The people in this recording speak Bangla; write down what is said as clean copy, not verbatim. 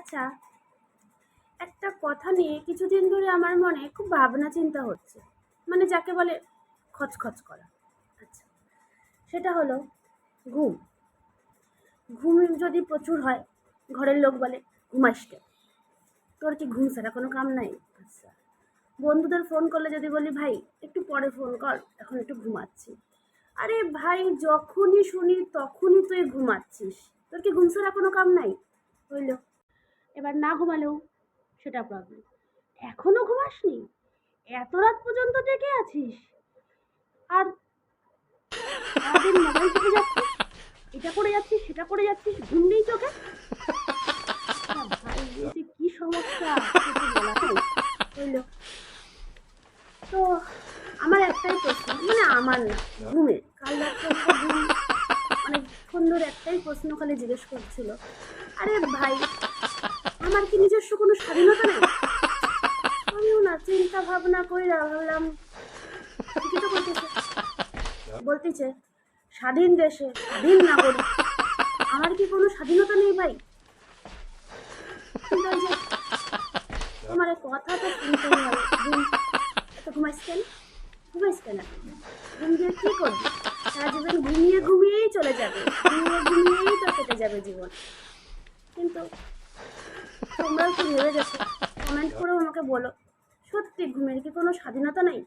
আচ্ছা, একটা কথা নিয়ে কিছুদিন ধরে আমার মনে খুব ভাবনা চিন্তা হচ্ছে, মানে যাকে বলে খচখচ করা। আচ্ছা, সেটা হলো ঘুম। ঘুম যদি প্রচুর হয়, ঘরের লোক বলে ঘুমাস কেন, তোর কি ঘুম ছাড়া কোনো কাম নাই? আচ্ছা, বন্ধুদের ফোন করলে যদি বলি ভাই একটু পরে ফোন কর, এখন একটু ঘুমাচ্ছি। আরে ভাই, যখনই শুনি তখনই তুই ঘুমাচ্ছিস, তোর কি ঘুম ছাড়া কোনো কাম নাই? হইল, এবার না ঘুমালেও সেটা প্রবলেম। এখনো ঘুমাসনি? এত রাত পর্যন্ত জেগে আছিস? আর সারাদিন মোবাইল টিপে যাচ্ছিস, এটা করে যাচ্ছিস, সেটা করে যাচ্ছিস, ঘুম নেই চোখে? ভাই, এই যে কি সমস্যা, সেটা বলা নাই। হইল, তো আমার একটাই প্রশ্ন, মানে আমার না, ঘুমের কাল রাত্রে আমাকে ঘুম অনেকক্ষণ ধরে একটাই প্রশ্ন খালি জিজ্ঞেস করছিল, আরে ভাই, আমার কি নিজস্ব কোনো স্বাধীনতা নেই? আমিও না চিন্তা ভাবনা করে ভাবলাম, ঠিকই তো বলতেছে, বলতেছে স্বাধীন দেশে স্বাধীন নাগরিক, আমার কি কোনো স্বাধীনতা নেই ভাই? কিন্তু ওই যে তোমার এই কথা তো শুনতেই হবে, ঘুম, এত ঘুমাইস কেন? ঘুমাইস কেন? ঘুম দিয়ে কি করবি? সারা জীবন ঘুমিয়ে ঘুমিয়েই চলে যাবে, ঘুমিয়ে ঘুমিয়েই তো কেটে যাবে জীবন। কিন্তু তোমরাও কি ভেবে গেছো? কমেন্ট করেও আমাকে বলো, সত্যি ঘুমের কি কোনো স্বাধীনতা নেই?